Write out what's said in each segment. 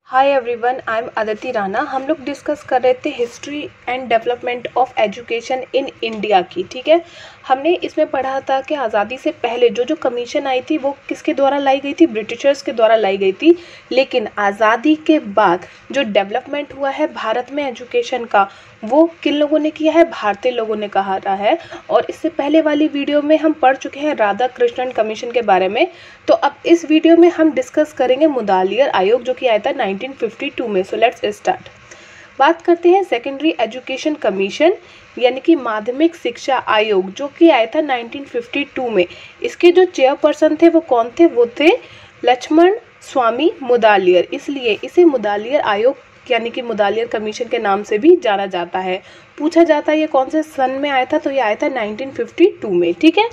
Hi everyone, I am Aditi Rana. हम लोग discuss कर रहे थे history and development of education in India की। ठीक है, हमने इसमें पढ़ा था कि आज़ादी से पहले जो कमीशन आई थी वो किसके द्वारा लाई गई थी? ब्रिटिशर्स के द्वारा लाई गई थी। लेकिन आज़ादी के बाद जो डेवलपमेंट हुआ है भारत में एजुकेशन का, वो किन लोगों ने किया है? भारतीय लोगों ने कहा रहा है। और इससे पहले वाली वीडियो में हम पढ़ चुके हैं राधाकृष्णन कमीशन के बारे में। तो अब इस वीडियो में हम डिस्कस करेंगे मुदालियर आयोग जो कि आया था 1952 में। So let's start. बात करते हैं सेकेंडरी एजुकेशन कमीशन यानी कि माध्यमिक शिक्षा आयोग जो कि आया था 1952 में। इसके जो चेयरपर्सन थे वो कौन थे? वो थे लक्ष्मण स्वामी मुदालियर, इसलिए इसे मुदालियर आयोग यानी कि मुदालियर कमीशन के नाम से भी जाना जाता है। पूछा जाता है ये कौन से सन में आया था? तो ये आया था 1952 में। ठीक है,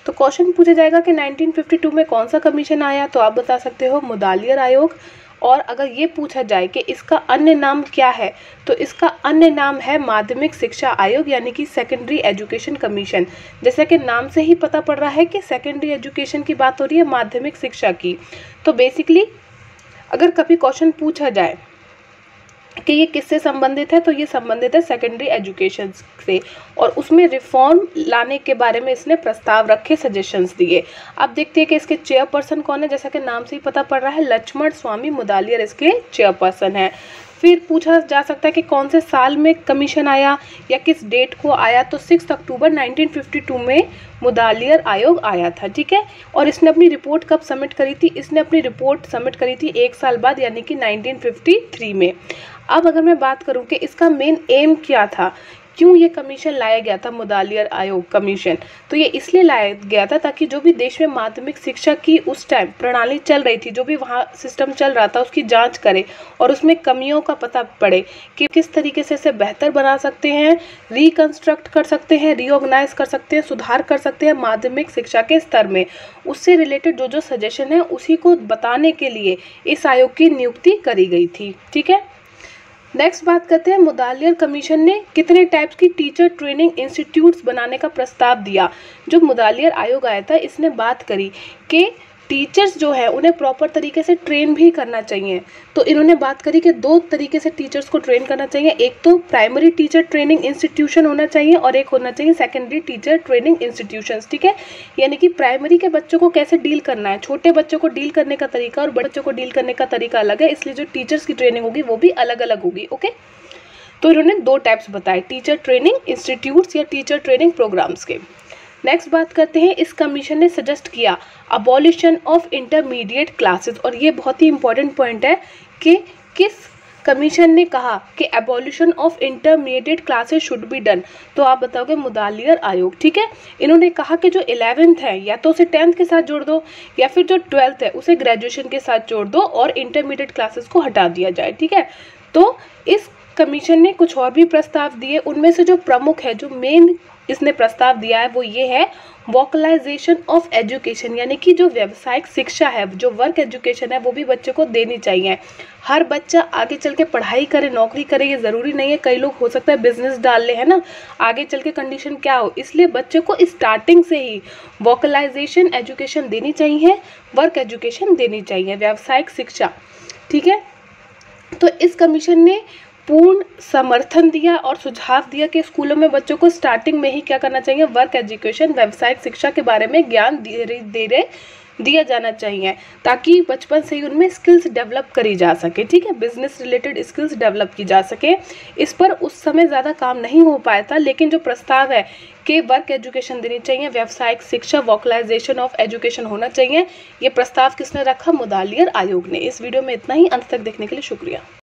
तो क्वेश्चन पूछा जाएगा कि 1952 में कौन सा कमीशन आया, तो आप बता सकते हो मुदालियर आयोग। और अगर ये पूछा जाए कि इसका अन्य नाम क्या है, तो इसका अन्य नाम है माध्यमिक शिक्षा आयोग यानी कि सेकेंडरी एजुकेशन कमीशन। जैसे कि नाम से ही पता पड़ रहा है कि सेकेंडरी एजुकेशन की बात हो रही है, माध्यमिक शिक्षा की। तो बेसिकली अगर कभी क्वेश्चन पूछा जाए कि ये किससे संबंधित है, तो ये संबंधित है सेकेंडरी एजुकेशन से। और उसमें रिफॉर्म लाने के बारे में इसने प्रस्ताव रखे, सजेशंस दिए। अब देखते हैं कि इसके चेयरपर्सन कौन है। जैसा कि नाम से ही पता पड़ रहा है, लक्ष्मण स्वामी मुदालियर इसके चेयरपर्सन है। फिर पूछा जा सकता है कि कौन से साल में कमीशन आया या किस डेट को आया, तो 6 अक्टूबर 1952 में मुदालियर आयोग आया था। ठीक है, और इसने अपनी रिपोर्ट कब सबमिट करी थी? इसने अपनी रिपोर्ट सबमिट करी थी 1 साल बाद यानी कि 1953 में। अब अगर मैं बात करूं कि इसका मेन एम क्या था, क्यों ये कमीशन लाया गया था मुदालियर आयोग कमीशन, तो ये इसलिए लाया गया था ताकि जो भी देश में माध्यमिक शिक्षा की उस टाइम प्रणाली चल रही थी, जो भी वहाँ सिस्टम चल रहा था, उसकी जांच करे और उसमें कमियों का पता पड़े कि किस तरीके से इसे बेहतर बना सकते हैं, रिकंस्ट्रक्ट कर सकते हैं, रीऑर्गेनाइज कर सकते हैं, सुधार कर सकते हैं माध्यमिक शिक्षा के स्तर में। उससे रिलेटेड जो सजेशन है उसी को बताने के लिए इस आयोग की नियुक्ति करी गई थी। ठीक है, नेक्स्ट बात करते हैं मुदालियर कमीशन ने कितने टाइप्स की टीचर ट्रेनिंग इंस्टीट्यूट्स बनाने का प्रस्ताव दिया। जो मुदालियर आयोग आया था इसने बात करी कि टीचर्स जो है उन्हें प्रॉपर तरीके से ट्रेन भी करना चाहिए। तो इन्होंने बात करी कि 2 तरीके से टीचर्स को ट्रेन करना चाहिए। एक तो प्राइमरी टीचर ट्रेनिंग इंस्टीट्यूशन होना चाहिए और एक होना चाहिए सेकेंडरी टीचर ट्रेनिंग इंस्टीट्यूशंस। ठीक है, यानी कि प्राइमरी के बच्चों को कैसे डील करना है, छोटे बच्चों को डील करने का तरीका और बड़े बच्चों को डील करने का तरीका अलग है, इसलिए जो टीचर्स की ट्रेनिंग होगी वो भी अलग अलग होगी। ओके, तो इन्होंने 2 टाइप्स बताए, टीचर ट्रेनिंग इंस्टीट्यूट्स या टीचर ट्रेनिंग प्रोग्राम्स के। नेक्स्ट बात करते हैं, इस कमीशन ने सजेस्ट किया अबॉलिशन ऑफ इंटरमीडिएट क्लासेस। और ये बहुत ही इंपॉर्टेंट पॉइंट है कि किस कमीशन ने कहा कि abolition of intermediate classes should be done, तो आप बताओगे मुदालियर आयोग। ठीक है, इन्होंने कहा कि जो 11th है या तो उसे 10th के साथ जोड़ दो या फिर जो 12th है उसे ग्रेजुएशन के साथ जोड़ दो और इंटरमीडिएट क्लासेस को हटा दिया जाए। ठीक है, तो इस कमीशन ने कुछ और भी प्रस्ताव दिए, उनमें से जो प्रमुख है, जो मेन इसने प्रस्ताव दिया है वो ये है वोकलाइजेशन ऑफ एजुकेशन, यानी कि जो व्यावसायिक शिक्षा है, जो वर्क एजुकेशन है, वो भी बच्चे को देनी चाहिए। हर बच्चा आगे चल के पढ़ाई करे, नौकरी करे, ये ज़रूरी नहीं है। कई लोग हो सकता है बिजनेस डाल ले, है ना, आगे चल के कंडीशन क्या हो, इसलिए बच्चे को स्टार्टिंग से ही वोकलाइजेशन एजुकेशन देनी चाहिए, वर्क एजुकेशन देनी चाहिए, व्यावसायिक शिक्षा। ठीक है, तो इस कमीशन ने पूर्ण समर्थन दिया और सुझाव दिया कि स्कूलों में बच्चों को स्टार्टिंग में ही क्या करना चाहिए, वर्क एजुकेशन, व्यावसायिक शिक्षा के बारे में ज्ञान धीरे दिया जाना चाहिए ताकि बचपन से ही उनमें स्किल्स डेवलप करी जा सके। ठीक है, बिजनेस रिलेटेड स्किल्स डेवलप की जा सके। इस पर उस समय ज़्यादा काम नहीं हो पाया था, लेकिन जो प्रस्ताव है कि वर्क एजुकेशन देनी चाहिए, व्यावसायिक शिक्षा, वोकलाइजेशन ऑफ एजुकेशन होना चाहिए, ये प्रस्ताव किसने रखा? मुदालियर आयोग ने। इस वीडियो में इतना ही, अंत तक देखने के लिए शुक्रिया।